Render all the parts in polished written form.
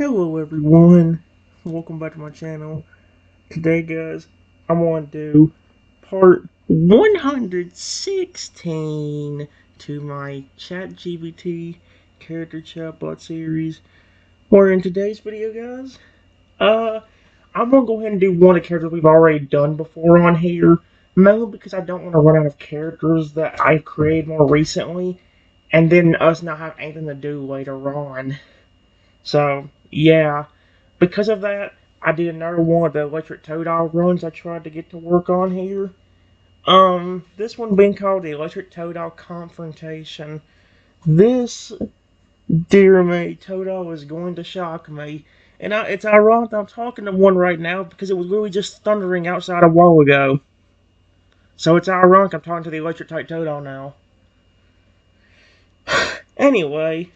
Hello everyone, welcome back to my channel. Today guys, I'm going to do part 116 to my ChatGPT character chatbot series. Where in today's video guys, I'm going to go ahead and do one of the characters we've already done before on here. Mainly because I don't want to run out of characters that I've created more recently, and then us not have anything to do later on. So, yeah. Because of that, I did another one of the electric Toadile runs I tried to get to work on here. This one being called the Electric Toadile Confrontation. This, dear me, Toadile is going to shock me. And it's ironic that I'm talking to one right now because it was really just thundering outside a while ago. So it's ironic I'm talking to the electric type Toadile now. Anyway,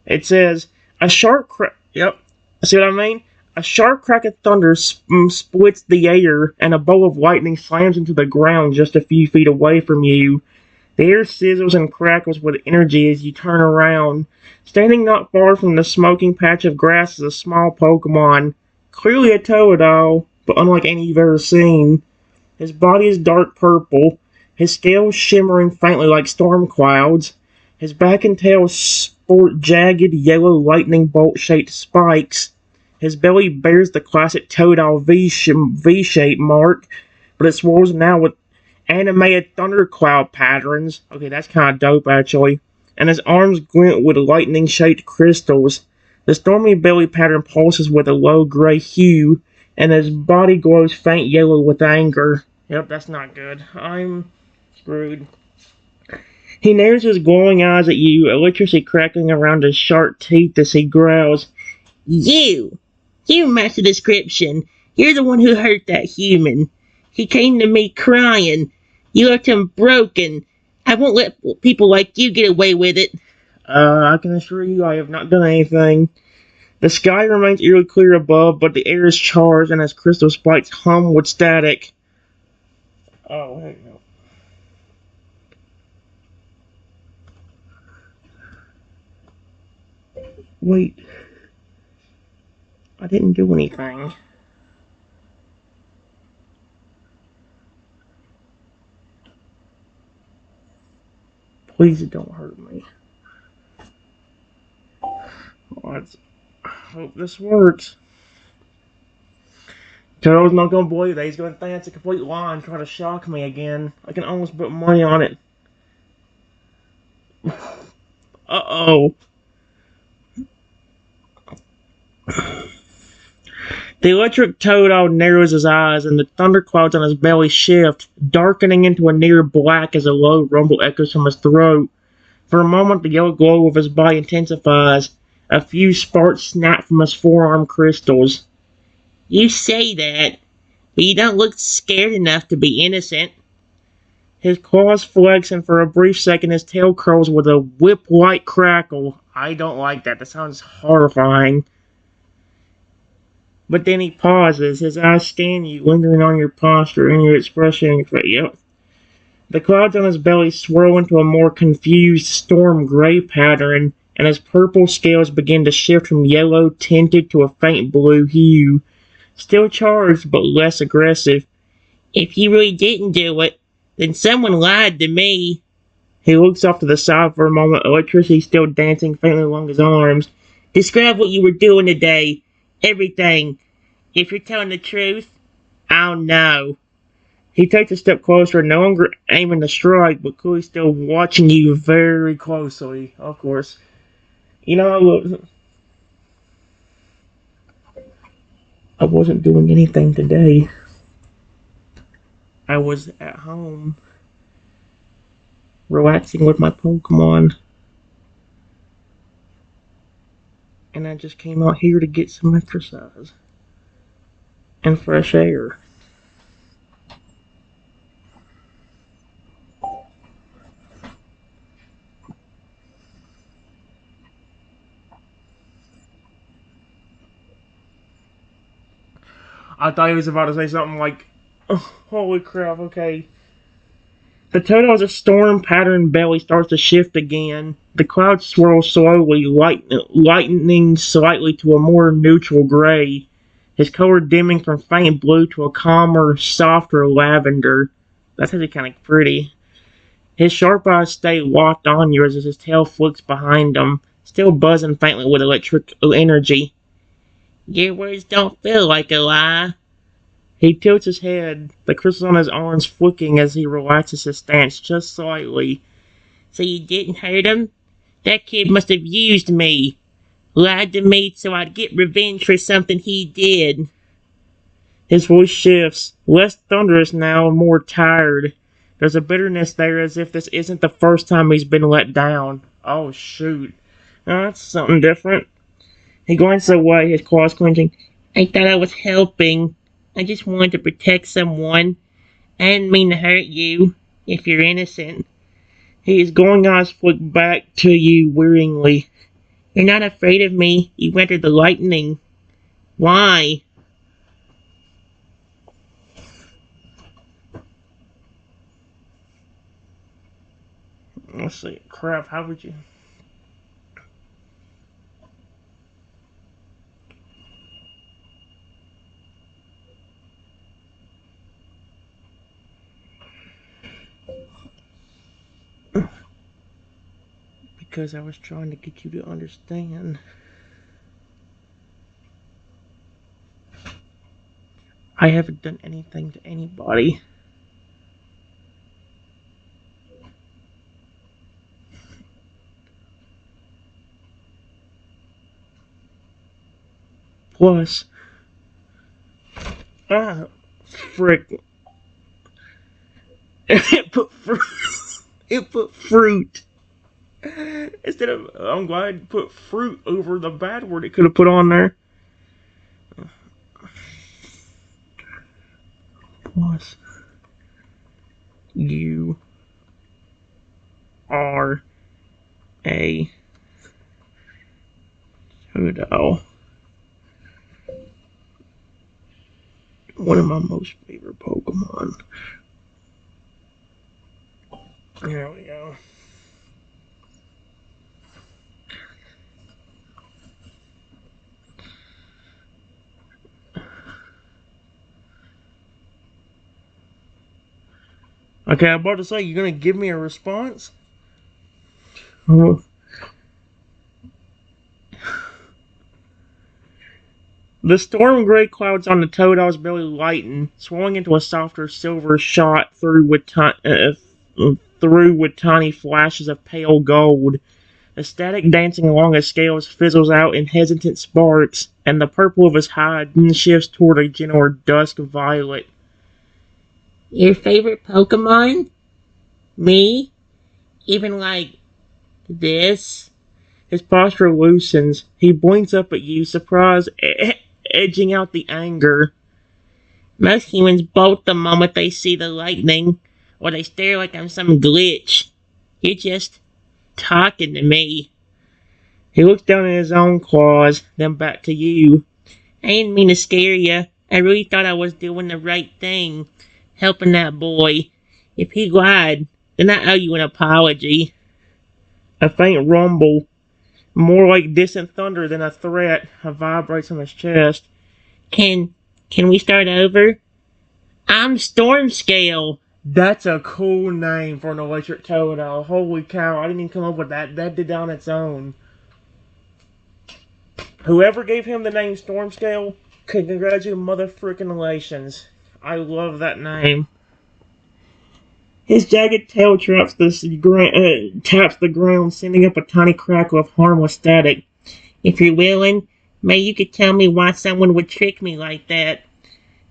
it says, a sharp crack. Yep. See what I mean? A sharp crack of thunder splits the air, and a bolt of lightning slams into the ground just a few feet away from you. The air sizzles and crackles with energy as you turn around. Standing not far from the smoking patch of grass is a small Pokemon, clearly a Toadile, but unlike any you've ever seen. His body is dark purple, his scales shimmering faintly like storm clouds. His back and tail sport jagged yellow lightning bolt-shaped spikes. His belly bears the classic Toadile V-shape mark, but it swirls now with animated thundercloud patterns. Okay, that's kind of dope, actually. And his arms glint with lightning-shaped crystals. The stormy belly pattern pulses with a low gray hue, and his body glows faint yellow with anger. Yep, that's not good. I'm screwed. He narrows his glowing eyes at you, electricity crackling around his sharp teeth as he growls. You match the description. You're the one who hurt that human. He came to me crying. You left him broken. I won't let people like you get away with it. I can assure you I have not done anything. The sky remains eerily clear above, but the air is charged and his crystal spikes hum with static. Oh, heck no. Wait. I didn't do anything. Please don't hurt me. I hope this works. Toad's not gonna believe that. He's gonna think it's a complete lie and try to shock me again. I can almost put money on it. Uh-oh. The electric Toadile narrows his eyes, and the thunderclouds on his belly shift, darkening into a near black as a low rumble echoes from his throat. For a moment, the yellow glow of his body intensifies. A few sparks snap from his forearm crystals. You say that, but you don't look scared enough to be innocent. His claws flex, and for a brief second his tail curls with a whip-like crackle. I don't like that. That sounds horrifying. But then he pauses, his eyes scan you, lingering on your posture and your expression. Yep. The clouds on his belly swirl into a more confused storm gray pattern, and his purple scales begin to shift from yellow tinted to a faint blue hue. Still charged, but less aggressive. If you really didn't do it, then someone lied to me. He looks off to the side for a moment, electricity still dancing faintly along his arms. Describe what you were doing today. Everything. If you're telling the truth, I'll know. He takes a step closer, no longer aiming to strike, but clearly still watching you very closely, of course. You know, I wasn't doing anything today. I was at home, relaxing with my Pokemon. And I just came out here to get some exercise and fresh air. I thought he was about to say something like, oh, holy crap, okay. The Toadale's storm pattern belly starts to shift again. The clouds swirl slowly, lightening slightly to a more neutral gray, his color dimming from faint blue to a calmer, softer lavender. That's actually kind of pretty. His sharp eyes stay locked on yours as his tail flicks behind him, still buzzing faintly with electric energy. Your words don't feel like a lie. He tilts his head, the crystals on his arms flicking as he relaxes his stance just slightly. So you didn't hurt him? That kid must have used me. Lied to me so I'd get revenge for something he did. His voice shifts, less thunderous now, more tired. There's a bitterness there as if this isn't the first time he's been let down. Oh, shoot. That's something different. He glances away, his claws clenching. I thought I was helping. I just wanted to protect someone. I didn't mean to hurt you, if you're innocent. His glowing eyes flick back to you wearingly. You're not afraid of me. You weathered the lightning. Why? Let's see. Crap, how would you... Because I was trying to get you to understand. I haven't done anything to anybody. Plus, frick. It put fruit. It put fruit. Instead of, I'm glad it put fruit over the bad word it could have put on there. Plus, you are a Hoodoo. One of my most favorite Pokemon. There we go. Okay, I'm about to say, you're gonna give me a response? Oh. The storm gray clouds on the Totodle's belly lighten, swelling into a softer silver shot through with tiny flashes of pale gold. The static dancing along his scales fizzles out in hesitant sparks, and the purple of his hide shifts toward a gentler dusk violet. Your favorite Pokemon? Me? Even like this? His posture loosens. He blinks up at you, surprise edging out the anger. Most humans bolt the moment they see the lightning, or they stare like I'm some glitch. You're just talking to me. He looks down at his own claws, then back to you. I didn't mean to scare you. I really thought I was doing the right thing, helping that boy. If he lied, then I owe you an apology. A faint rumble, more like distant thunder than a threat, vibrates on his chest. Can we start over? I'm Stormscale. That's a cool name for an electric Totodile. Holy cow, I didn't even come up with that. That did on its own. Whoever gave him the name Stormscale, congratulations. I love that name. His jagged tail taps the ground, sending up a tiny crackle of harmless static. If you're willing, maybe you could tell me why someone would trick me like that.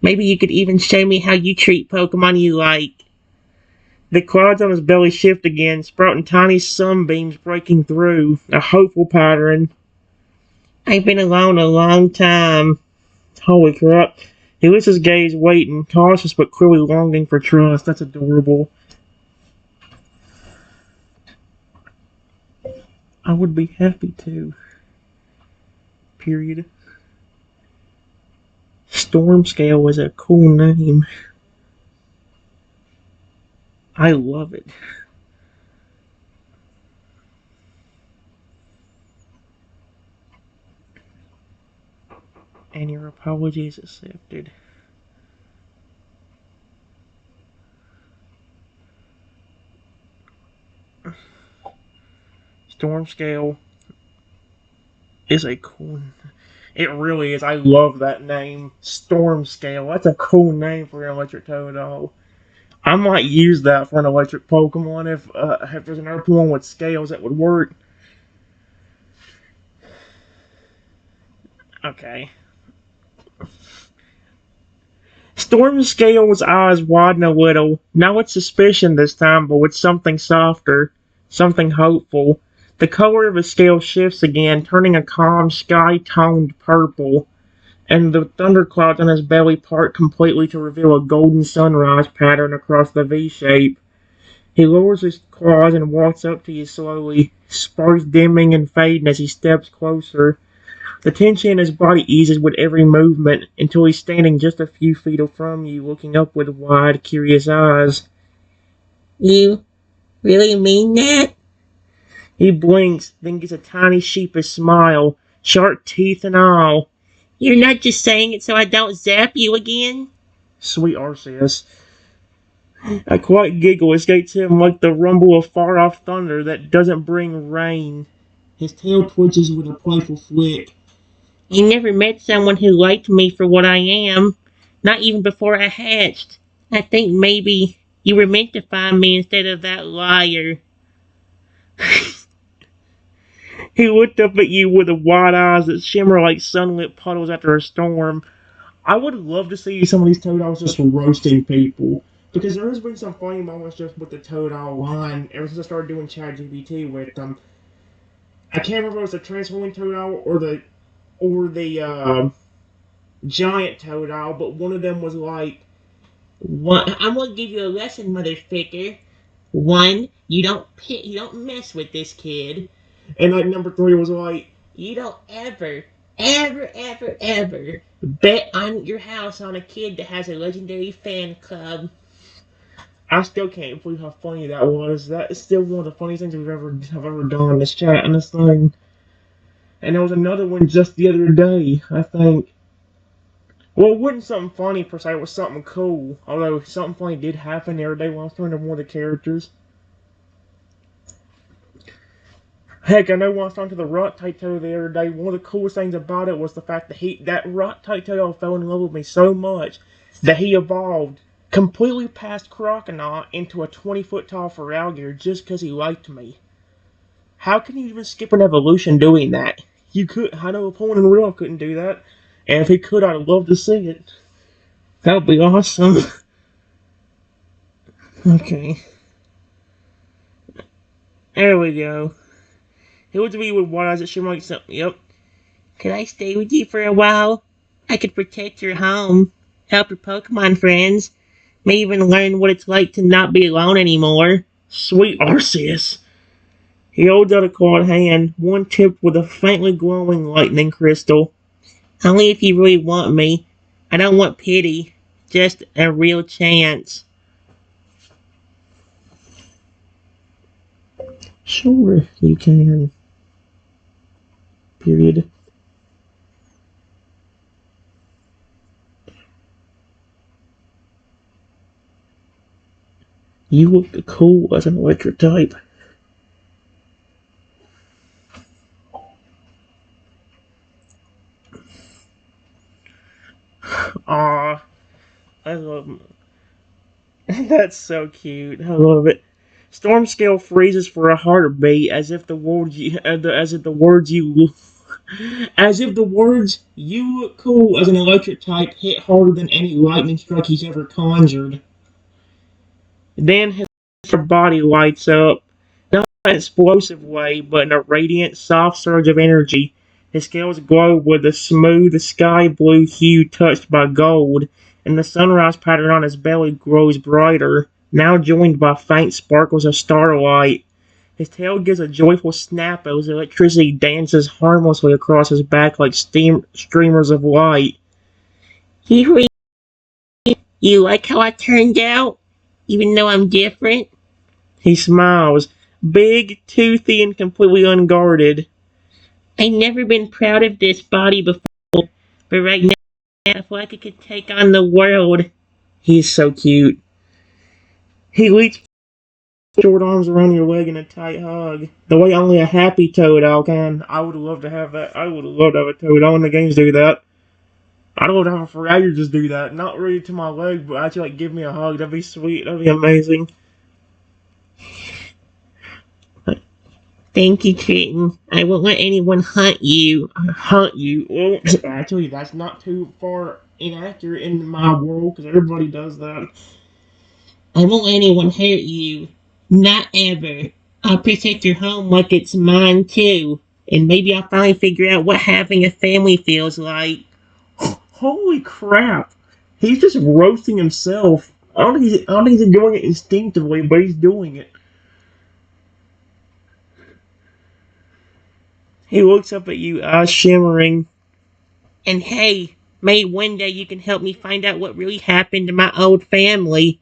Maybe you could even show me how you treat Pokemon you like. The clouds on his belly shift again, sprouting tiny sunbeams breaking through, a hopeful pattern. I've been alone a long time. Holy crap. He lifts his gaze, waiting, cautious but clearly longing for trust. That's adorable. I would be happy to. Period. Stormscale is a cool name. I love it. And your apology is accepted. Storm Scale is a cool... It really is. I love that name. Storm Scale. That's a cool name for an electric Totodile. I might use that for an electric Pokemon if there's another Pokemon with scales that would work. Okay. Storm Scale's eyes widen a little, not with suspicion this time, but with something softer, something hopeful. The color of his scale shifts again, turning a calm, sky-toned purple, and the thunderclouds on his belly part completely to reveal a golden sunrise pattern across the V-shape. He lowers his claws and walks up to you slowly, sparks dimming and fading as he steps closer. The tension in his body eases with every movement until he's standing just a few feet from you, looking up with wide, curious eyes. You really mean that? He blinks, then gets a tiny sheepish smile, sharp teeth and all. You're not just saying it so I don't zap you again? Sweet Arceus. A quiet giggle escapes him like the rumble of far-off thunder that doesn't bring rain. His tail twitches with a playful flick. You never met someone who liked me for what I am, not even before I hatched. I think maybe you were meant to find me instead of that liar. He looked up at you with the wide eyes that shimmer like sunlit puddles after a storm. I would love to see some of these Totodiles just roasting people. Because there has been some funny moments just with the Totodile line ever since I started doing ChatGPT with them. I can't remember if it was the Transforming Totodile or the giant Totodile, but one of them was like, I'm gonna give you a lesson, motherfucker. 1, you don't mess with this kid. And like number 3 was like, you don't ever bet on your house on a kid that has a legendary fan club. I still can't believe how funny that was. That is still one of the funniest things I've ever done in this chat and this thing. And there was another one just the other day, I think. Well, it wasn't something funny per se, it was something cool. Although something funny did happen the other day when I was throwing one of the characters. Heck, I know when I was talking to the Rock-type Totodile the other day, one of the coolest things about it was the fact that that Rock-type Totodile fell in love with me so much that he evolved completely past Croconaut into a 20-foot tall Feraligatr just because he liked me. How can you even skip an evolution doing that? You could. I know a Pokemon in real life couldn't do that. And if he could, I'd love to see it. That would be awesome. Okay. There we go. He looked at me with wide eyes that shimmer like something. Yep. Could I stay with you for a while? I could protect your home, help your Pokemon friends, maybe even learn what it's like to not be alone anymore. Sweet Arceus. He holds out a clawed hand, one tipped with a faintly glowing lightning crystal. Only if you really want me. I don't want pity, just a real chance. Sure, you can. Period. You look cool as an electric type. Aw, I love him. That's so cute. I love it. Storm Scale freezes for a heartbeat, as if the words "you look cool" as an electric type hit harder than any lightning strike he's ever conjured. Then his body lights up, not in an explosive way, but in a radiant, soft surge of energy. His scales glow with a smooth, sky blue hue touched by gold, and the sunrise pattern on his belly grows brighter, now joined by faint sparkles of starlight. His tail gives a joyful snap as electricity dances harmlessly across his back like streamers of light. You like how I turned out? Even though I'm different? He smiles, big, toothy, and completely unguarded. I've never been proud of this body before. But right now, I feel like I could take on the world. He's so cute. He leaps short arms around your leg in a tight hug. The way only a happy toad owl can. I would love to have that. I would love to have a toad owl in the games do that. I'd love to have a Ferrari just do that. Not really to my leg, but actually like give me a hug. That'd be sweet. That'd be amazing. Thank you, kitten. I won't let anyone hunt you. Hunt you? Well, actually, that's not too far inaccurate in my world, because everybody does that. I won't let anyone hurt you. Not ever. I'll protect your home like it's mine, too. And maybe I'll finally figure out what having a family feels like. Holy crap. He's just roasting himself. I don't think he's doing it instinctively, but he's doing it. He looks up at you, eyes shimmering. And hey, maybe one day you can help me find out what really happened to my old family.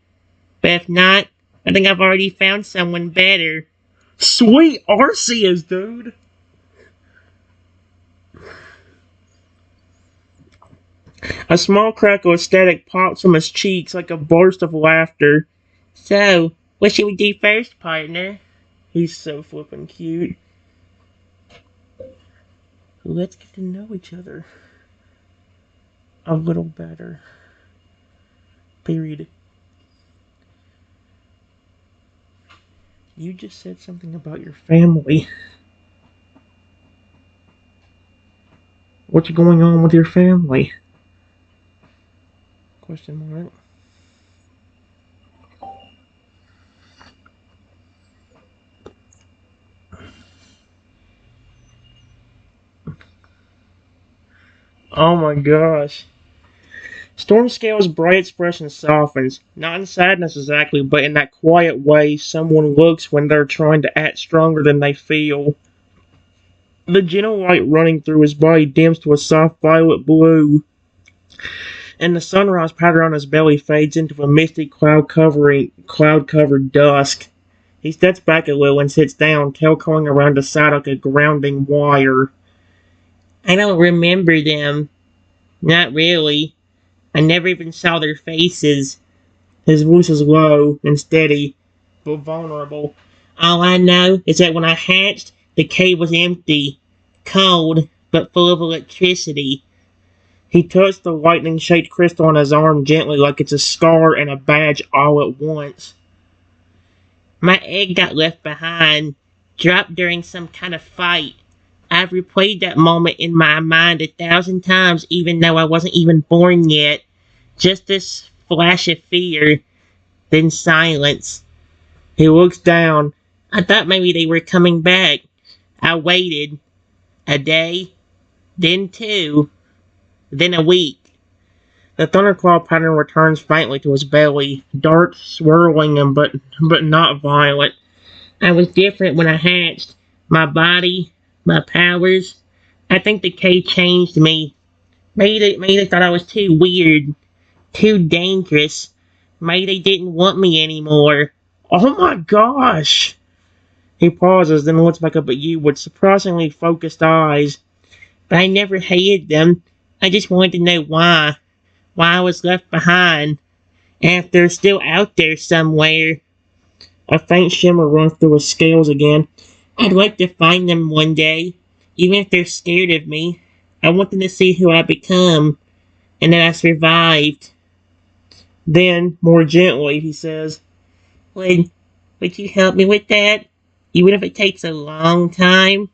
But if not, I think I've already found someone better. Sweet Arceus, dude! A small crackle of static pops from his cheeks like a burst of laughter. So, what should we do first, partner? He's so flippin' cute. Let's get to know each other a little better. Period. You just said something about your family. What's going on with your family? Question mark. Oh my gosh. Stormscale's bright expression softens, not in sadness exactly, but in that quiet way someone looks when they're trying to act stronger than they feel. The gentle light running through his body dims to a soft violet blue, and the sunrise pattern on his belly fades into a misty cloud-covered dusk. He steps back a little and sits down, tail curling around his side like a grounding wire. I don't remember them. Not really. I never even saw their faces. His voice is low and steady, but vulnerable. All I know is that when I hatched, the cave was empty, cold, but full of electricity. He touched the lightning-shaped crystal on his arm gently like it's a scar and a badge all at once. My egg got left behind, dropped during some kind of fight. I've replayed that moment in my mind 1,000 times even though I wasn't even born yet. Just this flash of fear, then silence. He looks down. I thought maybe they were coming back. I waited. A day, then 2, then a week. The thunderclaw pattern returns faintly to his belly, dark, swirling him, but not violent. I was different when I hatched. My body, my powers. I think the cave changed me. Maybe they thought I was too weird, too dangerous. Maybe they didn't want me anymore. Oh my gosh! He pauses, then looks back up at you with surprisingly focused eyes. But I never hated them. I just wanted to know why. Why I was left behind. And if they're still out there somewhere. A faint shimmer runs through his scales again. I'd like to find them one day. Even if they're scared of me. I want them to see who I become. And that I survived. Then, more gently, he says, Would you help me with that? Even if it takes a long time?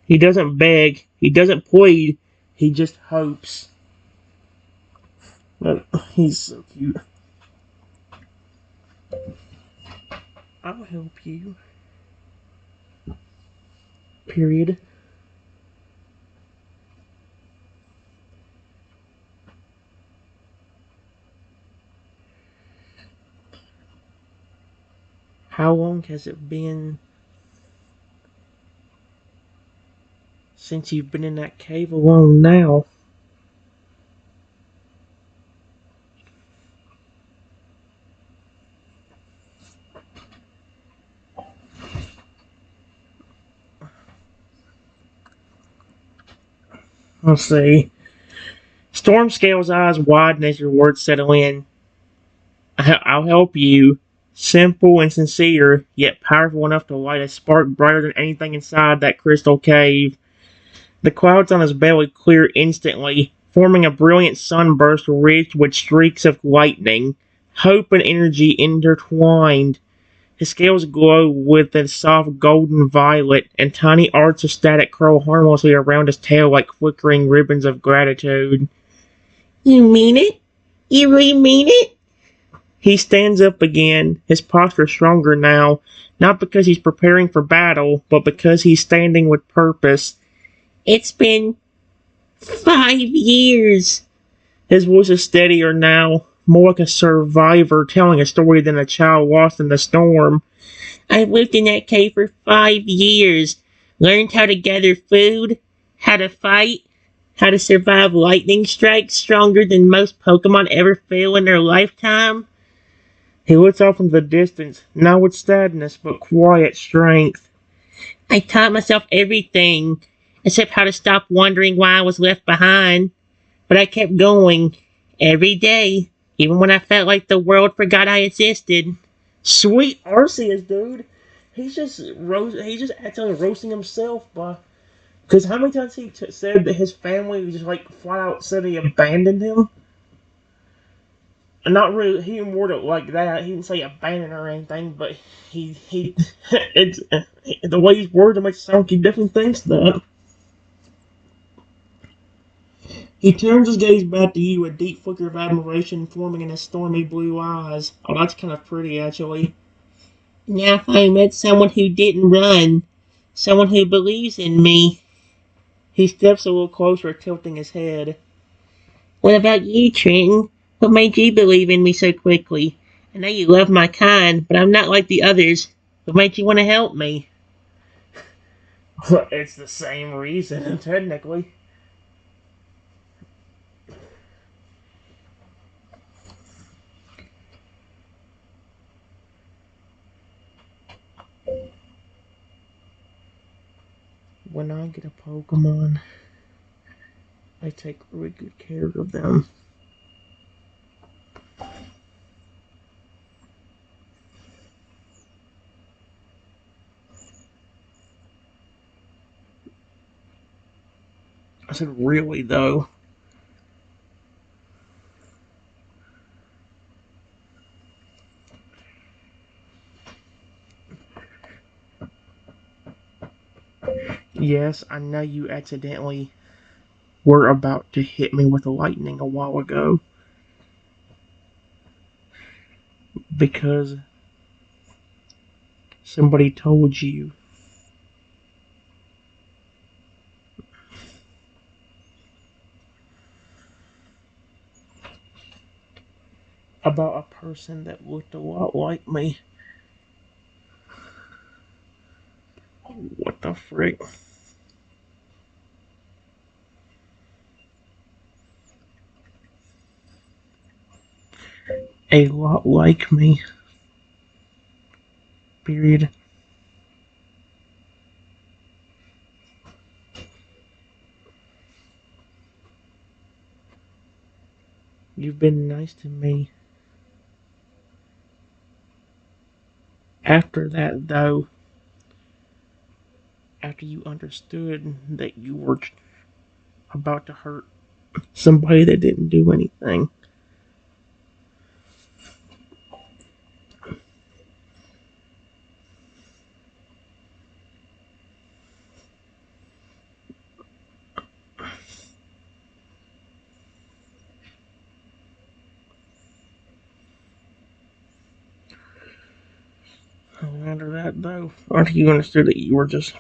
He doesn't beg. He doesn't plead. He just hopes. But he's so cute. I'll help you. Period. How long has it been since you've been in that cave alone now? Let's see. Stormscale's eyes widen as your words settle in. I'll help you. Simple and sincere, yet powerful enough to light a spark brighter than anything inside that crystal cave. The clouds on his belly clear instantly, forming a brilliant sunburst ridged with streaks of lightning. Hope and energy intertwined. His scales glow with a soft golden violet, and tiny arcs of static curl harmlessly around his tail like flickering ribbons of gratitude. You mean it? You really mean it? He stands up again, his posture stronger now, not because he's preparing for battle, but because he's standing with purpose. It's been 5 years. His voice is steadier now, more like a survivor telling a story than a child lost in the storm. I've lived in that cave for 5 years, learned how to gather food, how to fight, how to survive lightning strikes stronger than most Pokemon ever fail in their lifetime. He looks off into the distance, not with sadness, but quiet strength. I taught myself everything, except how to stop wondering why I was left behind. But I kept going, every day, even when I felt like the world forgot I existed. Sweet Arceus, dude. He's just actually roasting himself by... Because how many times he said that his family just like flat out said he abandoned him? Not really, he didn't word it like that. He didn't say abandon or anything, but it's the way he's worded it makes it sound like he definitely thinks that. He turns his gaze back to you, a deep flicker of admiration forming in his stormy blue eyes. Oh, that's kind of pretty, actually. Now I met someone who didn't run. Someone who believes in me. He steps a little closer, tilting his head. What about you, Trenton? What made you believe in me so quickly? I know you love my kind, but I'm not like the others. What made you want to help me? It's the same reason, technically. When I get a Pokemon, I take really good care of them. I said, really, though? Yes, I know you accidentally were about to hit me with lightning a while ago. Because somebody told you. About a person that looked a lot like me. What the frick? A lot like me. Period. You've been nice to me. After that, though, after you understood that you were about to hurt somebody that didn't do anything. After that, though, after you understood that you were just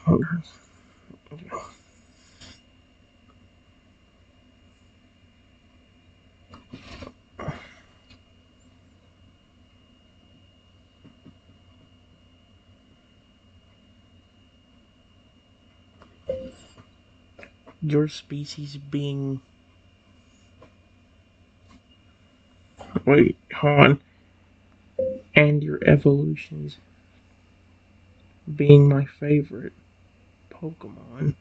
your species being... Wait, hold on. And your evolutions being my favorite Pokemon.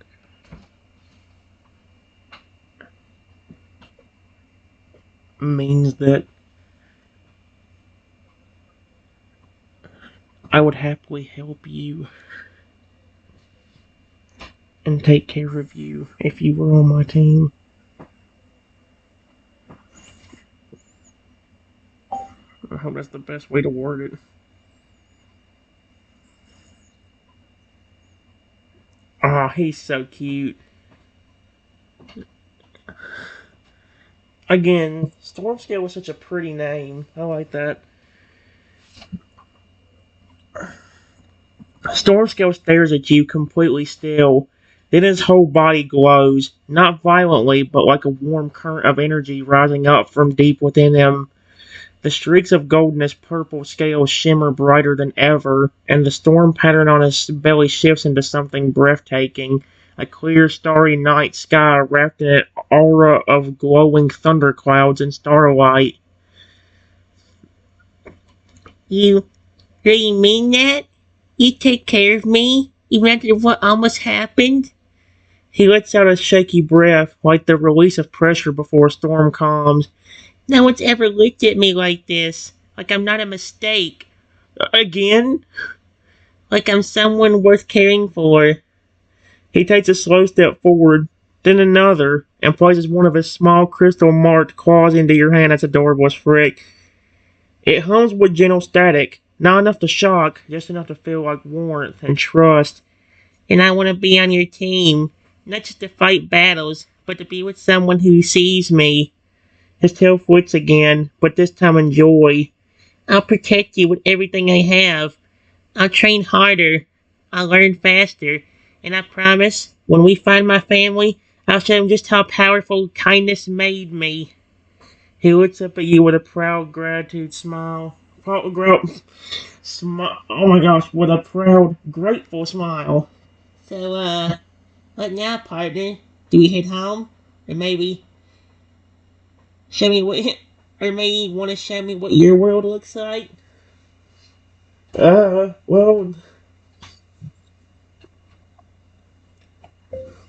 means that I would happily help you and take care of you if you were on my team. I hope that's the best way to word it. Ah, he's so cute. Again, Stormscale was such a pretty name. I like that. Stormscale stares at you completely still. Then his whole body glows, not violently, but like a warm current of energy rising up from deep within him. The streaks of goldenness purple scales shimmer brighter than ever, and the storm pattern on his belly shifts into something breathtaking. A clear, starry night sky wrapped in an aura of glowing thunderclouds and starlight. You really mean that? You take care of me, even after what almost happened? He lets out a shaky breath, like the release of pressure before a storm calms. No one's ever looked at me like this. Like I'm not a mistake. Again? Like I'm someone worth caring for. He takes a slow step forward, then another, and places one of his small crystal-marked claws into your hand. That's adorable as frick. It hums with gentle static, not enough to shock, just enough to feel like warmth and trust. And I want to be on your team, not just to fight battles, but to be with someone who sees me. His tail flicks again, but this time in joy. I'll protect you with everything I have. I'll train harder. I'll learn faster. And I promise, when we find my family, I'll show them just how powerful kindness made me. He looks up at you with a proud gratitude smile. Oh my gosh, with a proud, grateful smile. So, what now, partner? Do we head home? Or maybe show me what, or maybe you want to show me what your world looks like?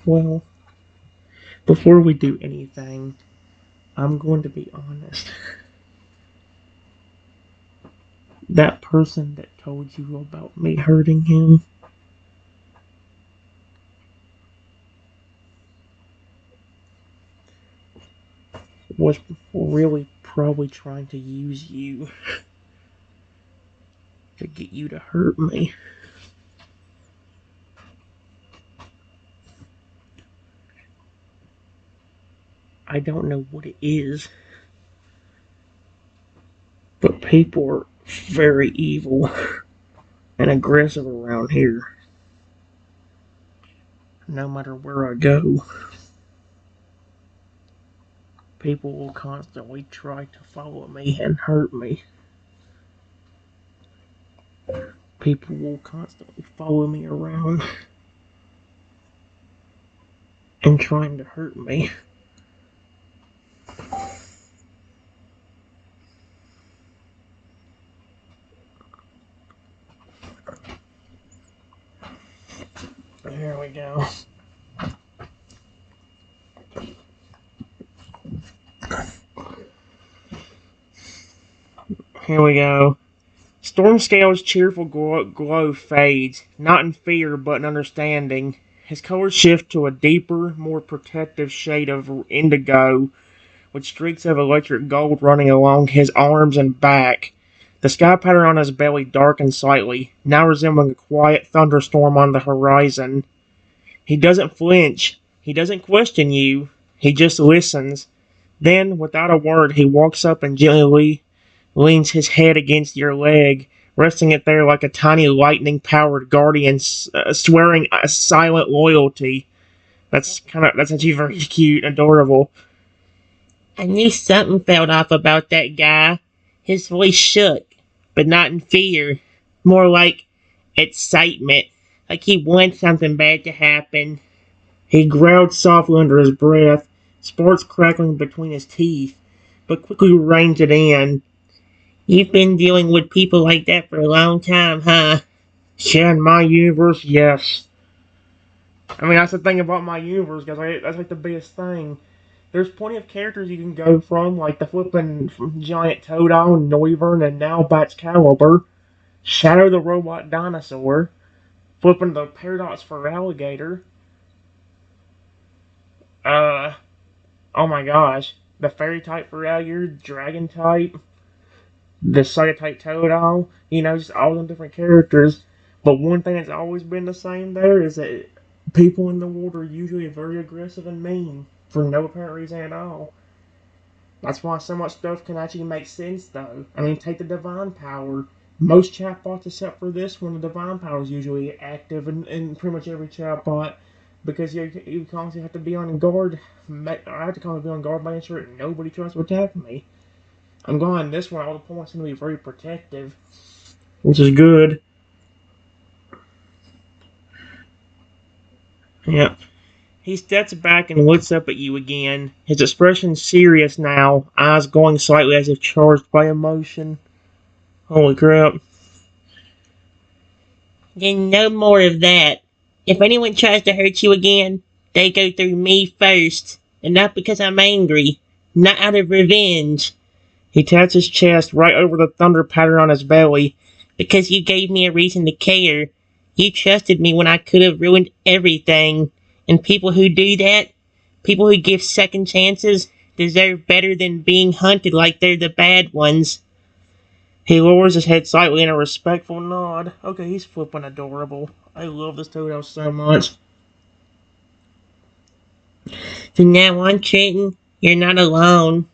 Well, before we do anything, I'm going to be honest. That person that told you about me hurting him was really probably trying to use you to get you to hurt me. I don't know what it is, but people are very evil and aggressive around here. No matter where I go, people will constantly try to follow me and hurt me. People will constantly follow me around and trying to hurt me. Here we go. Here we go. Stormscale's cheerful glow fades, not in fear but in understanding. His colors shift to a deeper, more protective shade of indigo, with streaks of electric gold running along his arms and back. The sky pattern on his belly darkens slightly, now resembling a quiet thunderstorm on the horizon. He doesn't flinch. He doesn't question you. He just listens. Then, without a word, he walks up and gently leans his head against your leg, resting it there like a tiny lightning-powered guardian, swearing a silent loyalty. That's actually very cute, adorable. I knew something felt off about that guy. His voice shook, but not in fear. More like excitement, like he wanted something bad to happen. He growled softly under his breath, sparks crackling between his teeth, but quickly reined it in. You've been dealing with people like that for a long time, huh? Yeah, in my universe, yes. I mean, that's the thing about my universe, guys. That's like the biggest thing. There's plenty of characters you can go from, like the flippin' giant Toadal, Noivern, and now Bat's Caliber, Shadow the Robot Dinosaur, flipping the Paradox for Alligator, uh, oh my gosh, the Fairy type for Alligator, Dragon type, the Psychic type Toadal, just all them different characters. But one thing that's always been the same there is that people in the world are usually very aggressive and mean for no apparent reason at all. That's why so much stuff can actually make sense, though. I mean, take the Divine Power. Most chatbots, except for this one, the Divine Power is usually active in pretty much every chatbot because you constantly have to be on guard. I have to constantly be on guard, making sure nobody tries to attack me. I'm glad in this one, all the points seem to be very protective, which is good. Yeah. He steps back and looks up at you again, his expression serious now, eyes glowing slightly as if charged by emotion. Holy crap. Then no more of that. If anyone tries to hurt you again, they go through me first, and not because I'm angry, not out of revenge. He taps his chest right over the thunder pattern on his belly, because you gave me a reason to care. You trusted me when I could have ruined everything. And people who do that, people who give second chances, deserve better than being hunted like they're the bad ones. He lowers his head slightly in a respectful nod. Okay, he's flipping adorable. I love this Toadle so much. From now on, Trenton, you're not alone.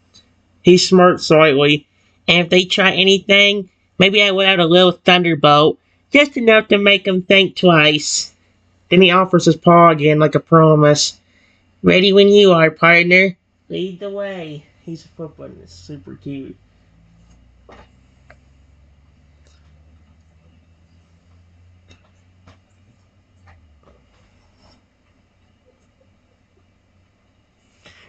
He smirked slightly. And if they try anything, maybe I let out a little thunderbolt, just enough to make them think twice. Then he offers his paw again like a promise. Ready when you are, partner. Lead the way. He's flipping. It's super cute.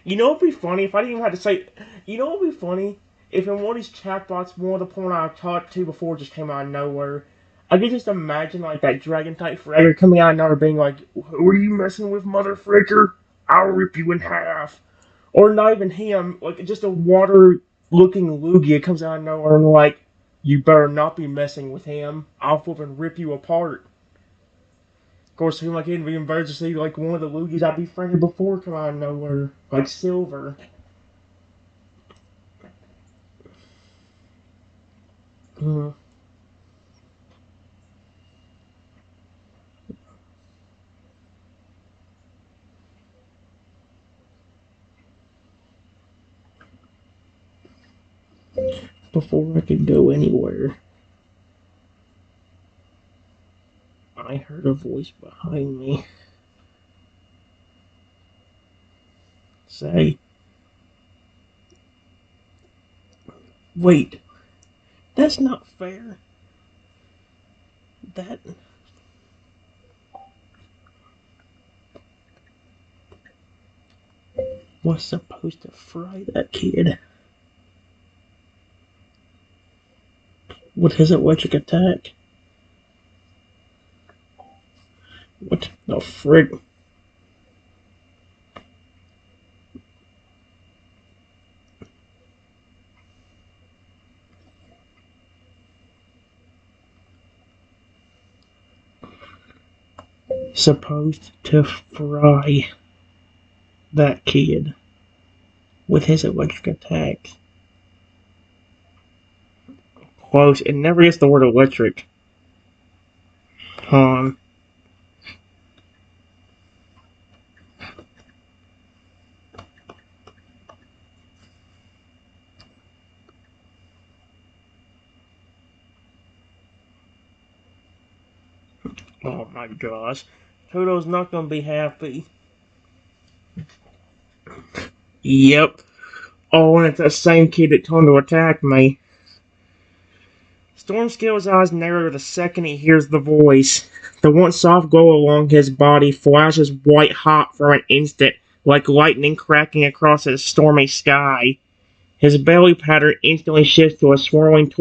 It'd be funny if I didn't even have to say. It'd be funny if in one of these chatbots, one of the porn I talked to before just came out of nowhere. I could just imagine like that dragon type fragger coming out of nowhere being like, "Who are you messing with, mother fricker? I'll rip you in half." Or not even him, like just a water-looking Lugia comes out of nowhere and like, "You better not be messing with him. I'll flip and rip you apart." Of course, it seemed like it'd be embarrassing to see like one of the Lugies I befriended before come out of nowhere, like Silver. Mm. Before I could go anywhere, I heard a voice behind me say, "Wait, that's not fair. That was supposed to fry that kid with his electric attack. What the frig?" Supposed to fry that kid with his electric attack. Close. It never gets the word electric. On. Oh my gosh. Toto's not gonna be happy. Yep. Oh, and it's that same kid that told him to attack me. Stormscale's eyes narrow the second he hears the voice. The once soft glow along his body flashes white hot for an instant, like lightning cracking across a stormy sky. His belly pattern instantly shifts to a swirling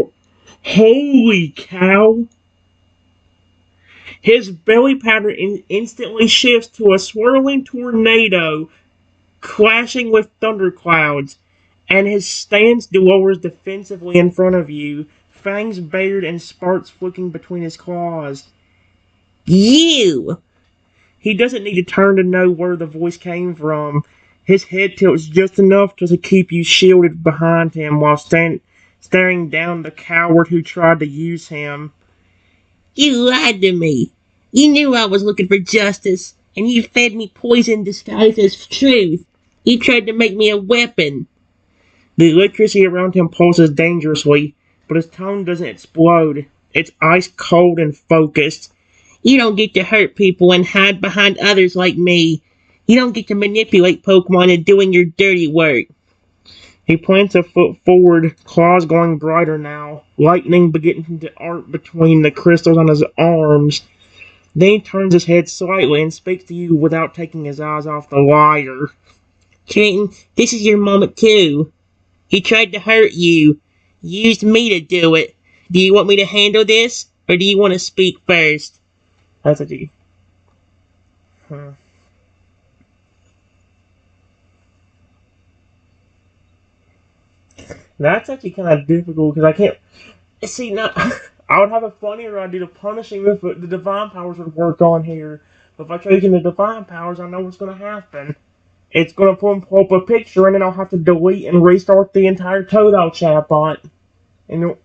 Holy cow! His belly pattern instantly shifts to a swirling tornado clashing with thunderclouds, and his stance lowers defensively in front of you, fangs bared and sparks flicking between his claws. You! He doesn't need to turn to know where the voice came from. His head tilts just enough to keep you shielded behind him while staring down the coward who tried to use him. You lied to me. You knew I was looking for justice, and you fed me poison disguised as truth. You tried to make me a weapon. The electricity around him pulses dangerously, but his tone doesn't explode. It's ice cold and focused. You don't get to hurt people and hide behind others like me. You don't get to manipulate Pokemon and doing your dirty work. He plants a foot forward, claws going brighter now, lightning beginning to arc between the crystals on his arms. Then he turns his head slightly and speaks to you without taking his eyes off the liar. Trenton, this is your moment too. He tried to hurt you. Used me to do it. Do you want me to handle this, or do you want to speak first? That's a G. That's actually kind of difficult because I can't. See, now, I would have a funnier idea of punishing if the divine powers would work on here. But if I try using the divine powers, I know what's going to happen. It's going to pull up a picture, and then I'll have to delete and restart the entire Totodile chatbot. And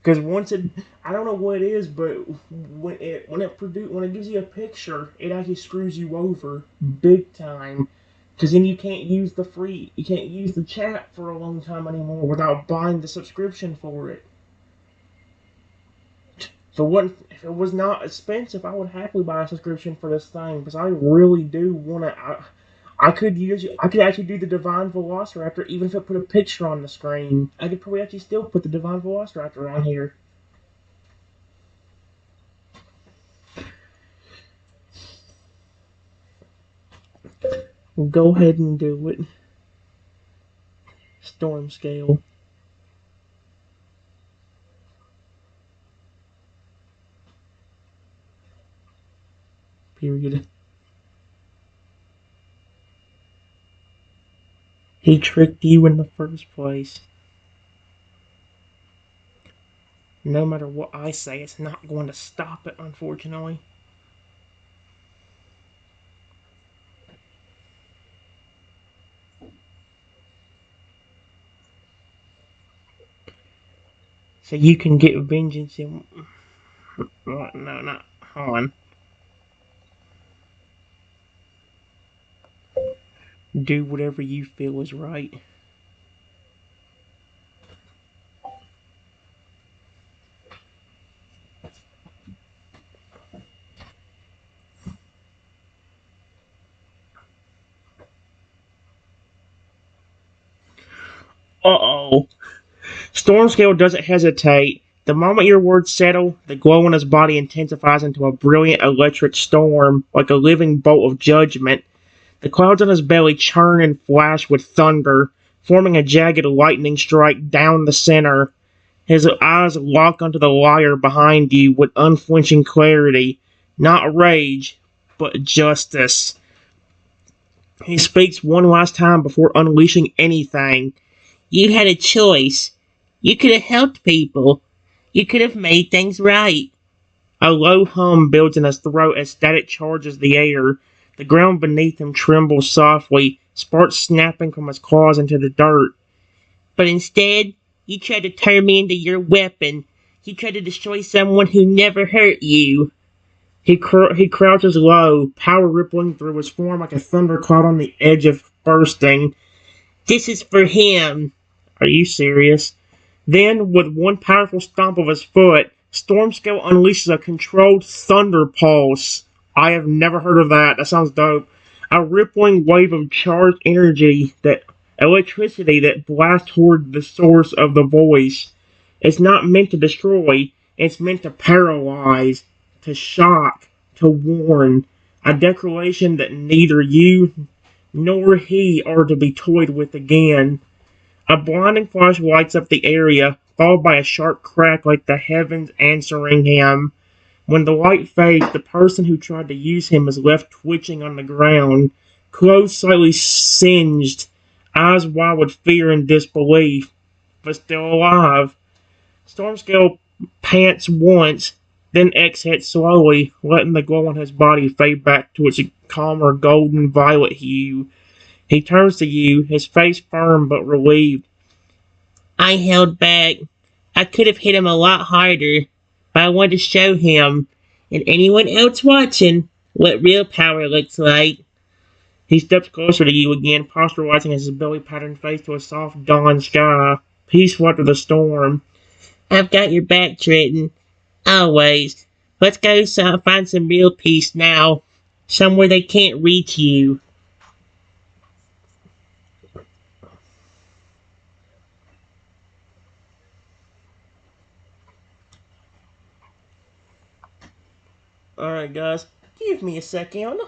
because once it, I don't know what it is, but when it gives you a picture, it actually screws you over big time. Because then you can't use the chat for a long time anymore without buying the subscription for it. So if it was not expensive, I would happily buy a subscription for this thing because I really do want to. I could actually do the Divine Velociraptor even if it put a picture on the screen. I could probably actually still put the Divine Velociraptor on here. Go ahead and do it. Storm scale. Period. He tricked you in the first place. No matter what I say, it's not going to stop it, unfortunately. So you can get vengeance in... No, not... Hold on. Do whatever you feel is right. Uh-oh. Stormscale doesn't hesitate. The moment your words settle, the glow in his body intensifies into a brilliant electric storm, like a living bolt of judgment. The clouds on his belly churn and flash with thunder, forming a jagged lightning strike down the center. His eyes lock onto the liar behind you with unflinching clarity. Not rage, but justice. He speaks one last time before unleashing anything. You had a choice. You could have helped people. You could have made things right. A low hum builds in his throat as static charges the air. The ground beneath him trembles softly, sparks snapping from his claws into the dirt. But instead, you tried to turn me into your weapon. You tried to destroy someone who never hurt you. He crouches low, power rippling through his form like a thundercloud on the edge of bursting. This is for him. Are you serious? Then, with one powerful stomp of his foot, Stormscale unleashes a controlled thunder pulse. I have never heard of that. That sounds dope. A rippling wave of charged electricity that blasts toward the source of the voice. It's not meant to destroy. It's meant to paralyze, to shock, to warn. A declaration that neither you nor he are to be toyed with again. A blinding flash lights up the area, followed by a sharp crack like the heavens answering him. When the light fades, the person who tried to use him is left twitching on the ground, clothes slightly singed, eyes wide with fear and disbelief, but still alive. Stormscale pants once, then exhales slowly, letting the glow on his body fade back to its calmer golden violet hue. He turns to you, his face firm but relieved. I held back. I could have hit him a lot harder, but I wanted to show him, and anyone else watching, what real power looks like. He steps closer to you again, posturizing his belly patterned face to a soft dawn sky, peaceful after the storm. I've got your back, Trenton. Always. Let's go find some real peace now. Somewhere they can't reach you. Alright, guys. Give me a second.